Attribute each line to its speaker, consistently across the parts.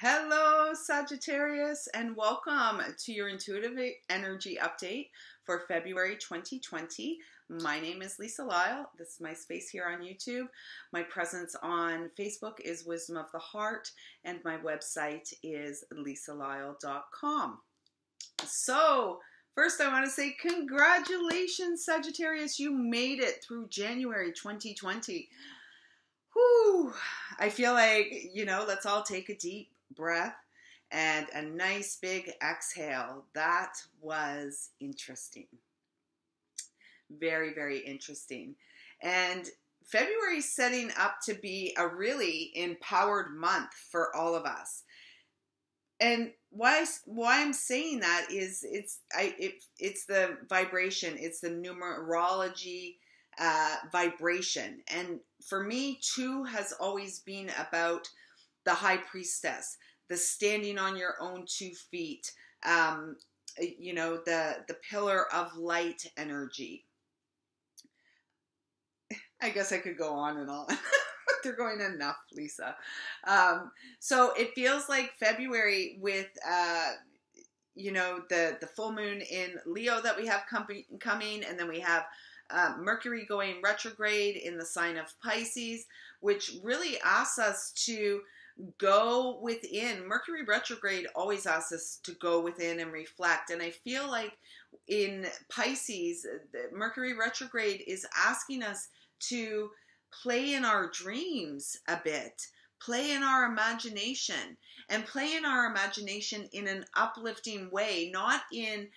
Speaker 1: Hello, Sagittarius, and welcome to your intuitive energy update for February 2020. My name is Lyle. This is my space here on YouTube. My presence on Facebook is Wisdom of the Heart, and my website is lisalyle.com. So, first I want to say congratulations, Sagittarius. You made it through January 2020. Whew. I feel like, let's all take a deep breath and a nice big exhale. That was interesting. Very, very interesting. And February is setting up to be a really empowered month for all of us. And why I'm saying that is it's the vibration, it's the numerology vibration. And for me, 2 has always been about the high priestess, the standing on your own 2 feet, the pillar of light energy. I guess I could go on and on, but they're going enough, Lisa. So it feels like February with, the full moon in Leo that we have coming, and then we have Mercury going retrograde in the sign of Pisces, which really asks us to go within. Mercury retrograde always asks us to go within and reflect. And I feel like in Pisces, Mercury retrograde is asking us to play in our dreams a bit, play in our imagination, and play in our imagination in an uplifting way, not in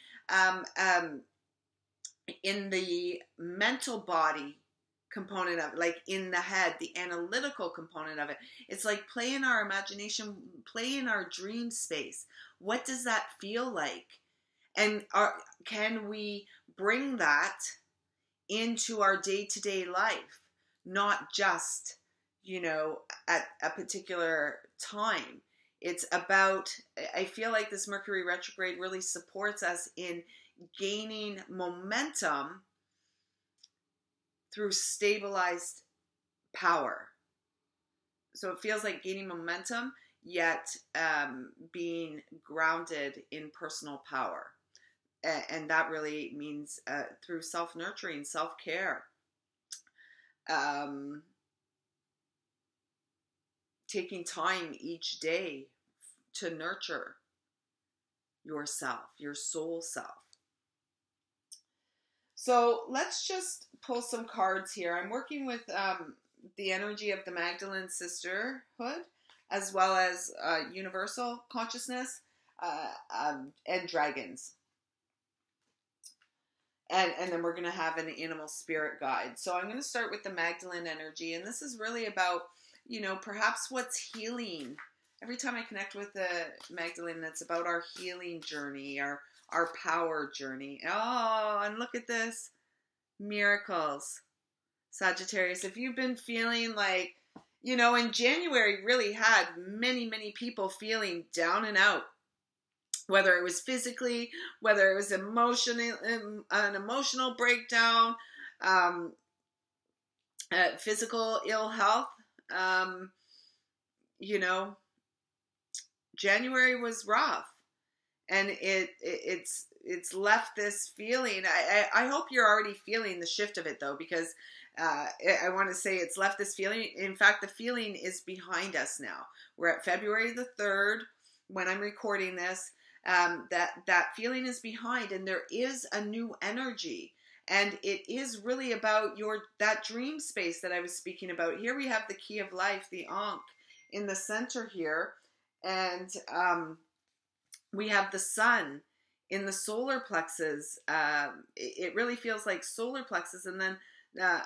Speaker 1: the mental body component of it, like in the head, the analytical component of it. It's like play in our imagination, play in our dream space. What does that feel like? And can we bring that into our day-to-day life, not just, at a particular time? It's about, I feel like this Mercury retrograde really supports us in gaining momentum through stabilized power. So it feels like gaining momentum, yet being grounded in personal power. And that really means through self-nurturing, self-care, taking time each day to nurture yourself, your soul self. So let's just pull some cards here. I'm working with the energy of the Magdalene sisterhood, as well as universal consciousness and dragons. And then we're going to have an animal spirit guide. So I'm going to start with the Magdalene energy. And this is really about, perhaps what's healing. Every time I connect with the Magdalene, it's about our healing journey, our power journey. Oh, and look at this. Miracles. Sagittarius, if you've been feeling like, in January really had many, many people feeling down and out, whether it was physically, whether it was an emotional breakdown, physical ill health, January was rough. And it's left this feeling. I hope you're already feeling the shift of it, though, because I want to say it's left this feeling. In fact, the feeling is behind us now. We're at February the 3rd when I'm recording this. That feeling is behind, and there is a new energy. And it is really about that dream space that I was speaking about. Here we have the key of life, the Ankh, in the center here. And we have the sun in the solar plexus. It really feels like solar plexus, and then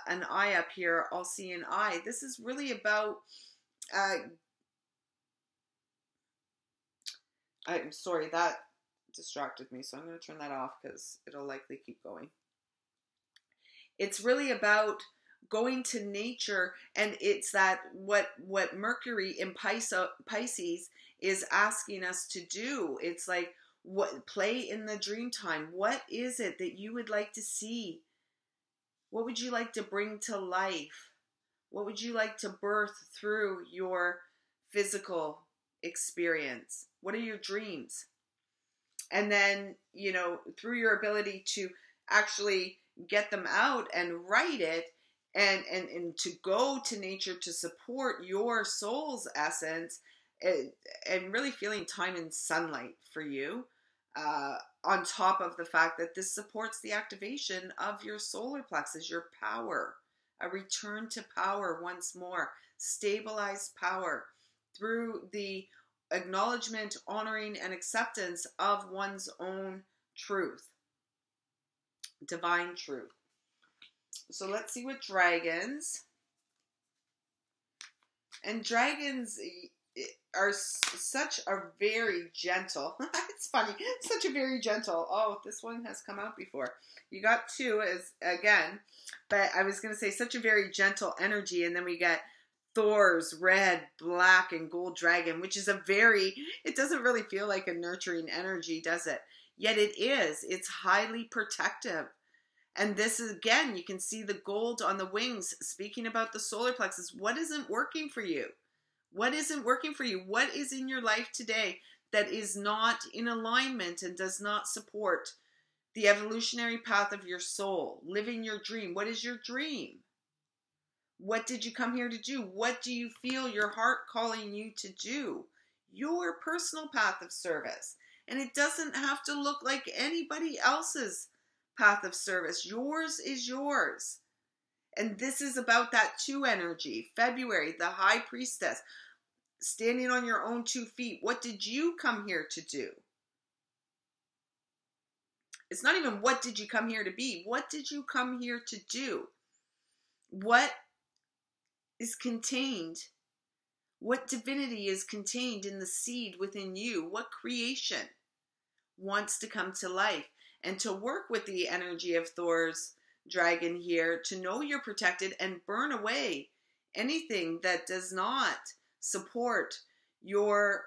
Speaker 1: an eye up here, all-seeing eye. This is really about, I'm sorry, that distracted me, so I'm going to turn that off because it'll likely keep going. It's really about going to nature, and it's that what Mercury in Pisces is asking us to do. It's like, play in the dream time. What is it that you would like to see? What would you like to bring to life? What would you like to birth through your physical experience? What are your dreams? And then, you know, through your ability to actually get them out and write it, and to go to nature to support your soul's essence, and really feeling time in sunlight for you, on top of the fact that this supports the activation of your solar plexus, your power, a return to power once more, stabilized power through the acknowledgement, honoring, and acceptance of one's own truth, divine truth. So let's see what dragons. And dragons are such a very gentle, it's funny, such a very gentle, oh, this one has come out before. You got two as again, but I was going to say such a very gentle energy, and then we get Thor's red, black, and gold dragon, which is a very, it doesn't really feel like a nurturing energy, does it? Yet it is. It's highly protective. And this is, again, you can see the gold on the wings, speaking about the solar plexus. What isn't working for you? What isn't working for you? What is in your life today that is not in alignment and does not support the evolutionary path of your soul? Living your dream. What is your dream? What did you come here to do? What do you feel your heart calling you to do? Your personal path of service. And it doesn't have to look like anybody else's path of service. Yours is yours. And this is about that two energy. February, the high priestess, standing on your own 2 feet. What did you come here to do? It's not even what did you come here to be. What did you come here to do? What is contained? What divinity is contained in the seed within you? What creation wants to come to life? And to work with the energy of Thor's dragon here, to know you're protected and burn away anything that does not support your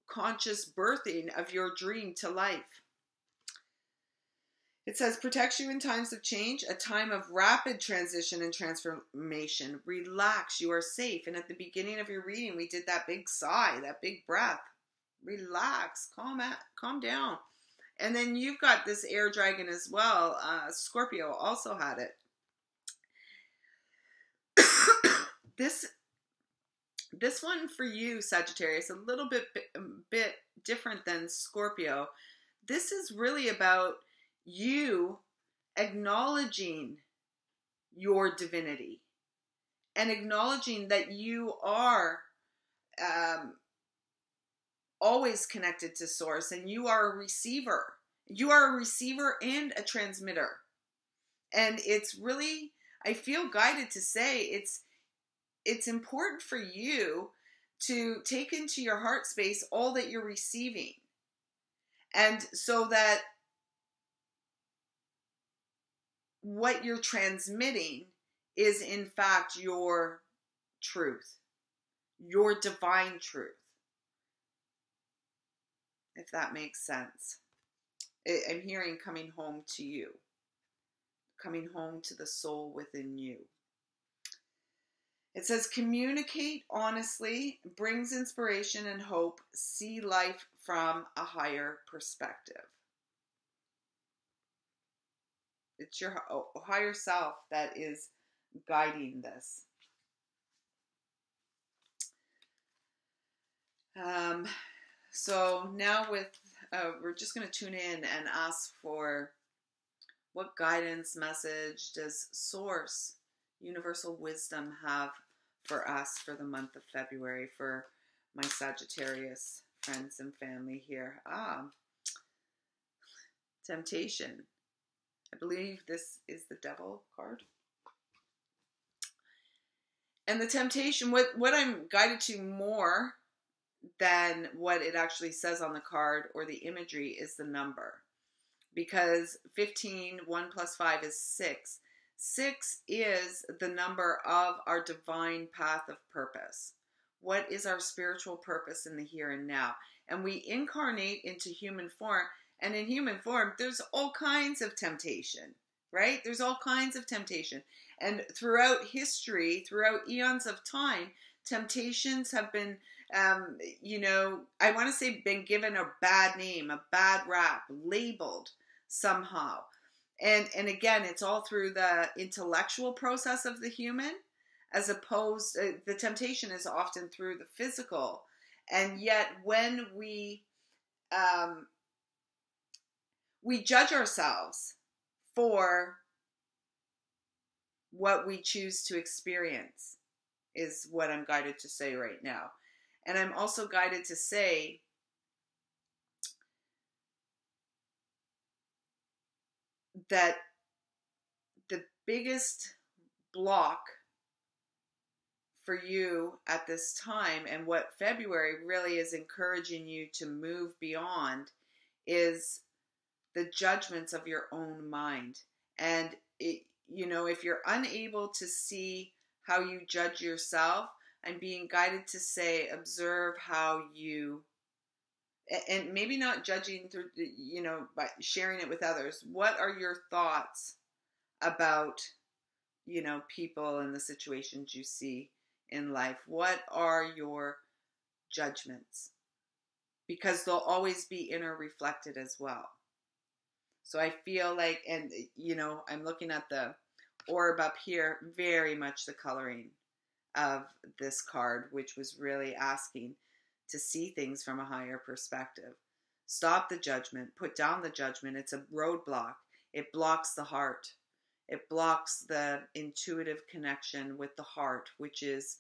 Speaker 1: conscious birthing of your dream to life. It says, protects you in times of change, a time of rapid transition and transformation. Relax, you are safe. And at the beginning of your reading, we did that big sigh, that big breath. Relax, calm down. And then you've got this air dragon as well. Scorpio also had it. This one for you, Sagittarius, a little bit different than Scorpio. This is really about you acknowledging your divinity and acknowledging that you are always connected to source, and you are a receiver. You are a receiver and a transmitter. And it's really, I feel guided to say it's important for you to take into your heart space all that you're receiving. And so that what you're transmitting is in fact your truth, your divine truth. If that makes sense. I'm hearing coming home to you, coming home to the soul within you. It says, communicate honestly, brings inspiration and hope, see life from a higher perspective. It's your higher self that is guiding this. So now we're just going to tune in and ask for what guidance message does Source, Universal Wisdom, have for us for the month of February, for my Sagittarius friends and family here. Temptation. I believe this is the Devil card. And the temptation, what I'm guided to more than what it actually says on the card or the imagery, is the number. Because 15, 1 plus 5 is 6. 6 is the number of our divine path of purpose. What is our spiritual purpose in the here and now? And we incarnate into human form. And in human form, there's all kinds of temptation, right? There's all kinds of temptation. And throughout history, throughout eons of time, temptations have been you know, I want to say been given a bad name, a bad rap, labeled somehow. And again, it's all through the intellectual process of the human, as opposed, the temptation is often through the physical. And yet when we judge ourselves for what we choose to experience, is what I'm guided to say right now. And I'm also guided to say that the biggest block for you at this time, and what February really is encouraging you to move beyond, is the judgments of your own mind. And you know, if you're unable to see how you judge yourself, I'm being guided to say, observe how you, and maybe not judging through, you know, by sharing it with others. What are your thoughts about, you know, people and the situations you see in life? What are your judgments? Because they'll always be inner reflected as well. So I feel like, and you know, I'm looking at the orb up here, very much the coloring of this card, which was really asking to see things from a higher perspective. Stop the judgment, put down the judgment. It's a roadblock. It blocks the heart. It blocks the intuitive connection with the heart, which is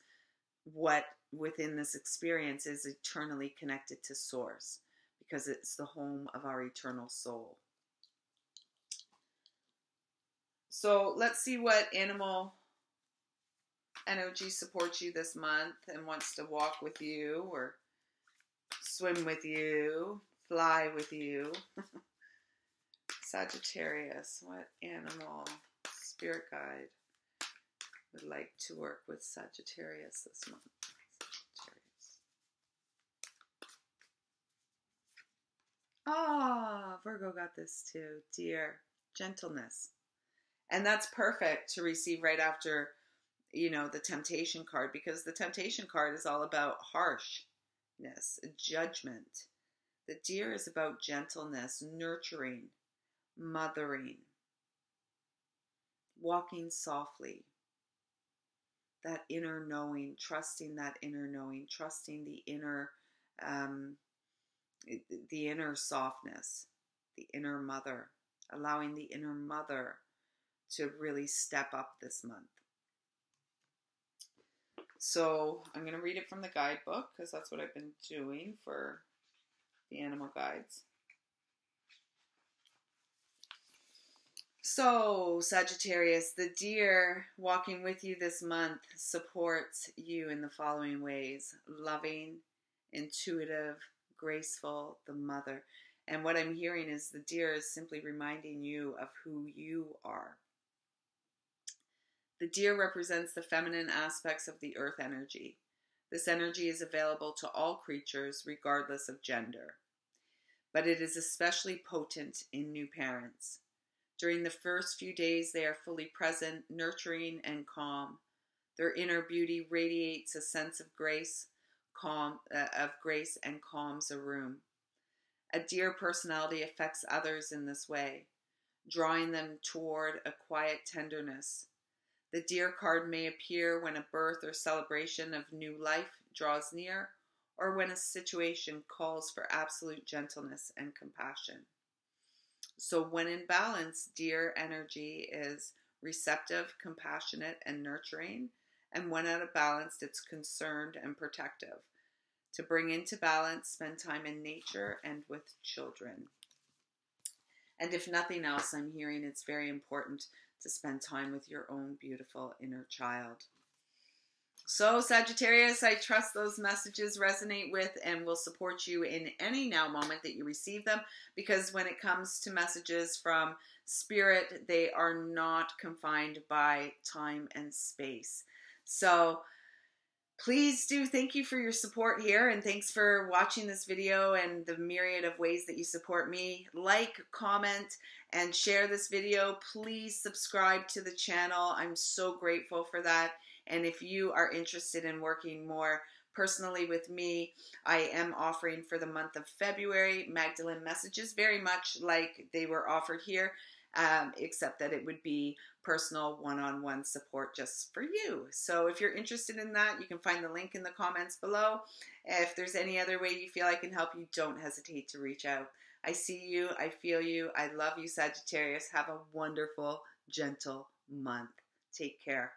Speaker 1: what within this experience is eternally connected to source, because it's the home of our eternal soul. So let's see what animal energy supports you this month and wants to walk with you or swim with you, fly with you. Sagittarius, what animal, spirit guide would like to work with Sagittarius this month? Sagittarius. Ah, Virgo got this too. Dear, gentleness. And that's perfect to receive right after, you know, the temptation card, because the temptation card is all about harshness, judgment. The deer is about gentleness, nurturing, mothering, walking softly, that inner knowing, trusting that inner knowing, trusting the inner softness, the inner mother, allowing the inner mother to really step up this month. So I'm going to read it from the guidebook, because that's what I've been doing for the animal guides. So Sagittarius, the deer walking with you this month supports you in the following ways: loving, intuitive, graceful, the mother. And what I'm hearing is the deer is simply reminding you of who you are. The deer represents the feminine aspects of the earth energy. This energy is available to all creatures regardless of gender, but it is especially potent in new parents. During the first few days, they are fully present, nurturing, and calm. Their inner beauty radiates a sense of grace, and calms a room. A deer personality affects others in this way, drawing them toward a quiet tenderness. The deer card may appear when a birth or celebration of new life draws near, or when a situation calls for absolute gentleness and compassion. So when in balance, deer energy is receptive, compassionate, and nurturing. And when out of balance, it's concerned and protective. To bring into balance, spend time in nature and with children. And if nothing else, I'm hearing it's very important to spend time with your own beautiful inner child. So Sagittarius, I trust those messages resonate with and will support you in any now moment that you receive them, because when it comes to messages from Spirit, they are not confined by time and space. So please do, thank you for your support here, and thanks for watching this video and the myriad of ways that you support me. Like, comment, and share this video. Please subscribe to the channel. I'm so grateful for that. And if you are interested in working more personally with me, I am offering for the month of February Magdalene messages, very much like they were offered here, except that it would be personal one-on-one support just for you. So if you're interested in that, you can find the link in the comments below. If there's any other way you feel I can help you, don't hesitate to reach out. I see you, I feel you, I love you, Sagittarius. Have a wonderful, gentle month. Take care.